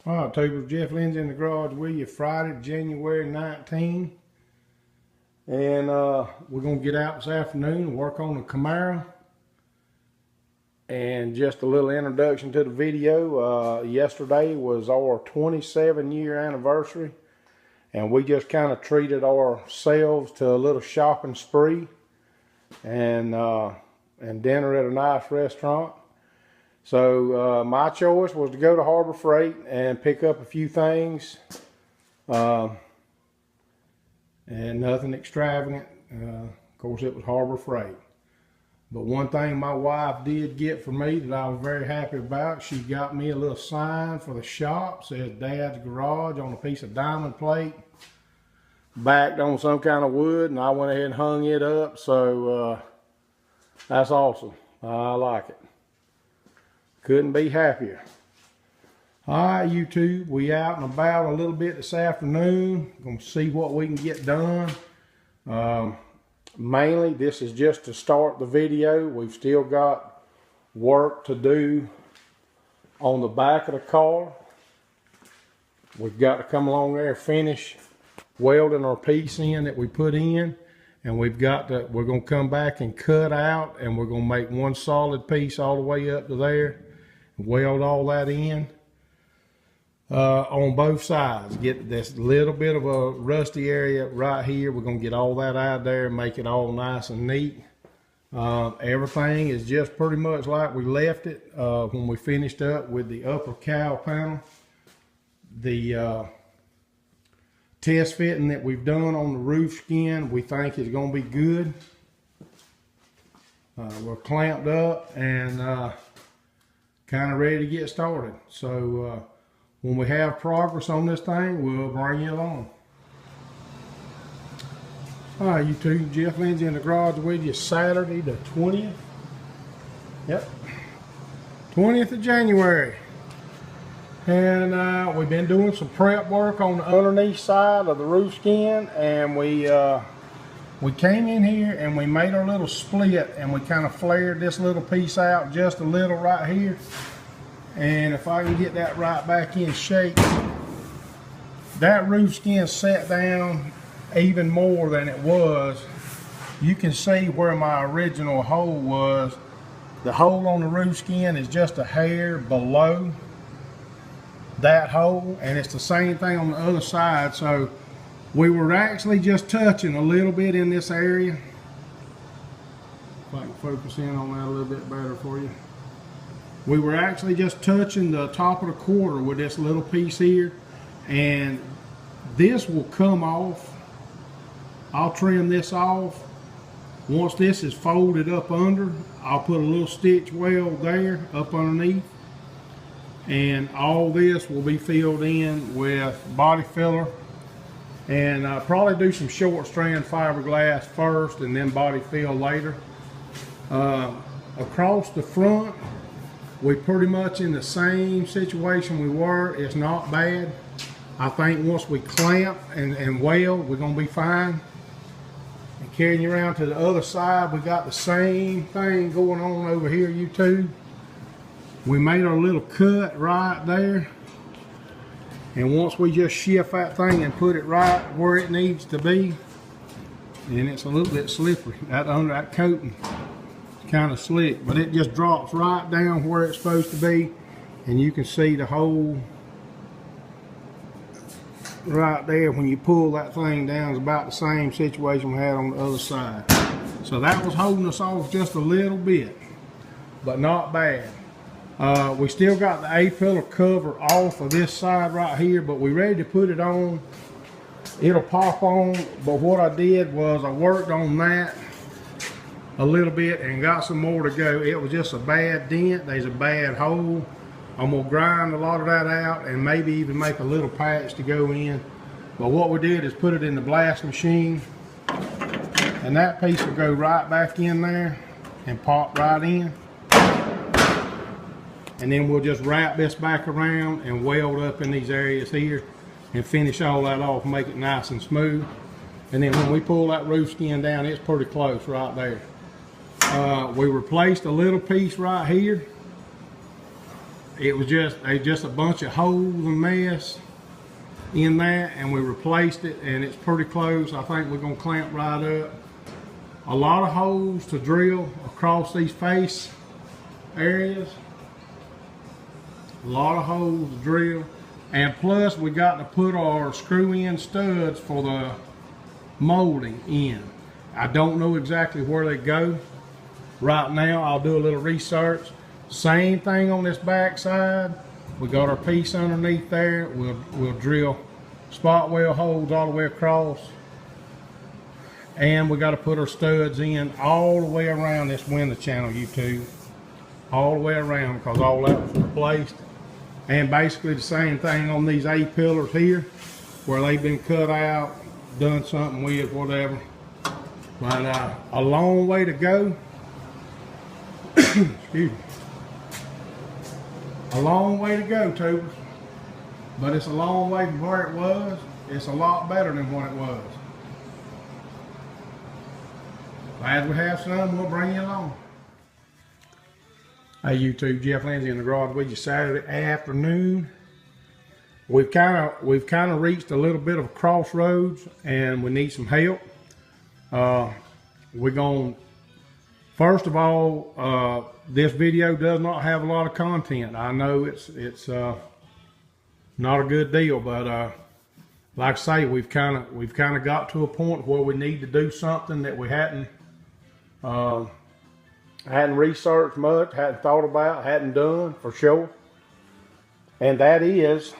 All right, Tubers, Jeff Lindsay in the garage with you Friday, January 19. And we're going to get out this afternoon and work on the Camaro. And just a little introduction to the video. Yesterday was our 27-year anniversary. And we just kind of treated ourselves to a little shopping spree. And dinner at a nice restaurant. So my choice was to go to Harbor Freight and pick up a few things, and nothing extravagant. Of course, it was Harbor Freight. But one thing my wife did get for me that I was very happy about, she got me a little sign for the shop. It says Dad's Garage on a piece of diamond plate, backed on some kind of wood, and I went ahead and hung it up. So that's awesome. I like it. Couldn't be happier. Alright, YouTube, we out and about a little bit this afternoon. Gonna see what we can get done. Mainly, this is just to start the video. We've still got work to do on the back of the car. We've got to come along there and finish welding our piece in that we put in. And we're gonna come back and cut out, and we're gonna make one solid piece all the way up to there. Weld all that in on both sides. Get this little bit of a rusty area right here. We're going to get all that out there and make it all nice and neat. Everything is just pretty much like we left it when we finished up with the upper cowl panel. The test fitting that we've done on the roof skin we think is going to be good. We're clamped up and kind of ready to get started. So when we have progress on this thing, we'll bring you along. All right, YouTube, Jeff Lindsay in the garage with you Saturday the 20th. Yep, 20th of January. And we've been doing some prep work on the underneath side of the roof skin, and we came in here and we made our little split, and we kind of flared this little piece out just a little right here. And if I can get that right back in shape, that roof skin set down even more than it was. You can see where my original hole was. The hole on the roof skin is just a hair below that hole, and it's the same thing on the other side. So we were actually just touching a little bit in this area. If I can focus in on that a little bit better for you. We were actually just touching the top of the quarter with this little piece here, and this will come off. I'll trim this off. Once this is folded up under, I'll put a little stitch weld there up underneath, and all this will be filled in with body filler. And I'll probably do some short strand fiberglass first and then body fill later. Across the front, we're pretty much in the same situation we were. It's not bad. I think once we clamp and weld, we're gonna be fine. And carrying you around to the other side, we got the same thing going on over here, YouTube. We made our little cut right there. And once we just shift that thing and put it right where it needs to be, and it's a little bit slippery, that under that coating is kind of slick, but it just drops right down where it's supposed to be, and you can see the hole right there. When you pull that thing down, it's about the same situation we had on the other side. So that was holding us off just a little bit, but not bad. We still got the A-pillar cover off of this side right here, but we're ready to put it on. It'll pop on, but what I did was I worked on that a little bit and got some more to go. It was just a bad dent. There's a bad hole. I'm gonna grind a lot of that out and maybe even make a little patch to go in. But what we did is put it in the blast machine, and that piece will go right back in there and pop right in. And then we'll just wrap this back around and weld up in these areas here and finish all that off, make it nice and smooth. And then when we pull that roof skin down, it's pretty close right there. We replaced a little piece right here it was just a bunch of holes and mess in that, and we replaced it, and it's pretty close. I think we're gonna clamp right up. A lot of holes to drill across these face areas. A lot of holes to drill, and plus we got to put our screw-in studs for the molding in. I don't know exactly where they go right now. I'll do a little research. Same thing on this back side. We got our piece underneath there. We'll drill spot weld holes all the way across, and we got to put our studs in all the way around this window channel, YouTube, all the way around, because all that was replaced. And basically the same thing on these A pillars here, where they've been cut out, done something with, whatever. But a long way to go. Excuse me. A long way to go, tubers. But it's a long way from where it was. It's a lot better than what it was. As we have some, we'll bring you along. Hey YouTube, Jeff Lindsay in the garage with you Saturday afternoon. We've kind of reached a little bit of a crossroads, and we need some help. We're going, first of all, this video does not have a lot of content. I know it's not a good deal, but like I say, we've kind of got to a point where we need to do something that we hadn't researched much, hadn't thought about, hadn't done for sure, and that is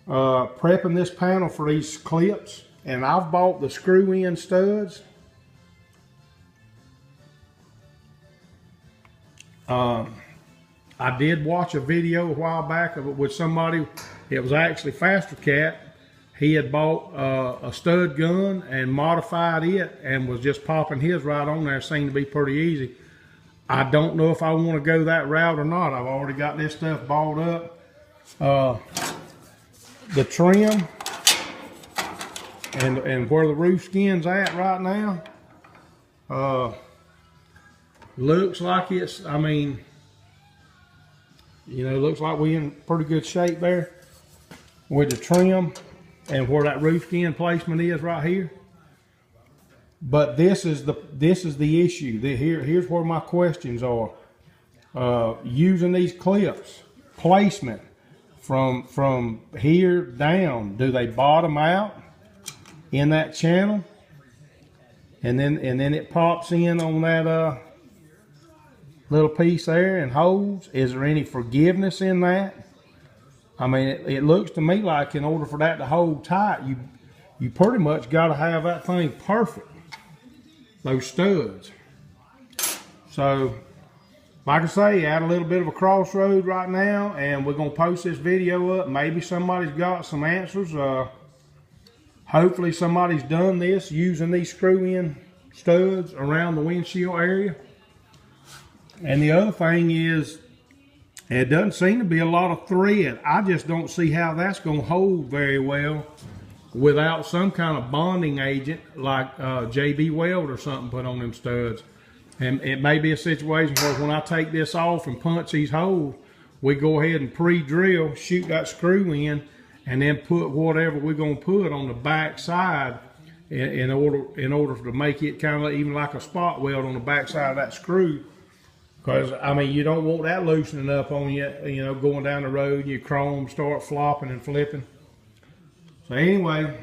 prepping this panel for these clips. And I've bought the screw-in studs. I did watch a video a while back of it with somebody. It was actually Faster Cat. He had bought a stud gun and modified it and was just popping his right on there. Seemed to be pretty easy. I don't know if I want to go that route or not. I've already got this stuff balled up. The trim and where the roof skin's at right now, looks like it's, I mean, you know, looks like we're in pretty good shape there with the trim and where that roof skin placement is right here. But this is the issue. Here's where my questions are. Using these clips, placement from here down, do they bottom out in that channel, and then it pops in on that little piece there and holds? Is there any forgiveness in that? I mean, it looks to me like in order for that to hold tight, you pretty much got to have that thing perfect, those studs. So like I say, at a little bit of a crossroad right now, and we're gonna post this video up. Maybe somebody's got some answers. Hopefully somebody's done this using these screw-in studs around the windshield area. And the other thing is, it doesn't seem to be a lot of thread. I just don't see how that's going to hold very well without some kind of bonding agent like JB Weld or something put on them studs. And it may be a situation where when I take this off and punch these holes, we go ahead and pre-drill, shoot that screw in, and then put whatever we're going to put on the back side in order to make it kind of even like a spot weld on the back side of that screw. Because, I mean, you don't want that loosening up on you, you know, going down the road and your chrome start flopping and flipping. So anyway,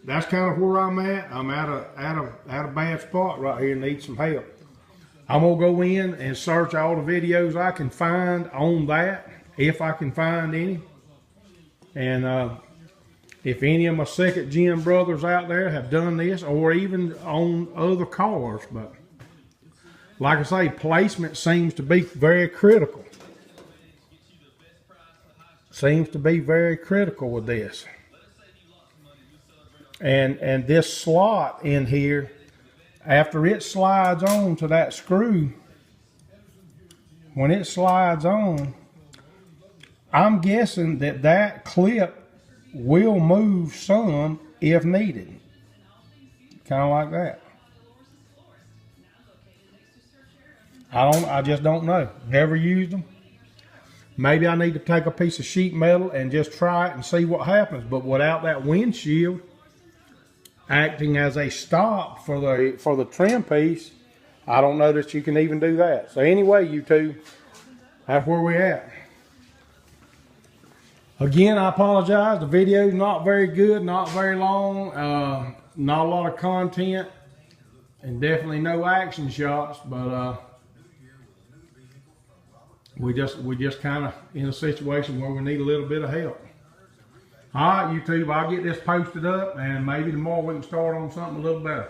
that's kind of where I'm at. I'm at a bad spot right here, need some help. I'm going to go in and search all the videos I can find on that, if I can find any. And if any of my second gen brothers out there have done this, or even on other cars, but like I say, placement seems to be very critical. Seems to be very critical with this. And this slot in here, after it slides on to that screw, when it slides on, I'm guessing that clip will move some if needed. Kind of like that. I just don't know. Never used them. maybe I need to take a piece of sheet metal and just try it and see what happens. But without that windshield acting as a stop for the trim piece, I don't know that you can even do that. So anyway, YouTube, that's where we're at. Again, I apologize. The video's not very good, not very long, not a lot of content, and definitely no action shots. But we just kind of in a situation where we need a little bit of help. All right, YouTube, I'll get this posted up, and maybe tomorrow we can start on something a little better.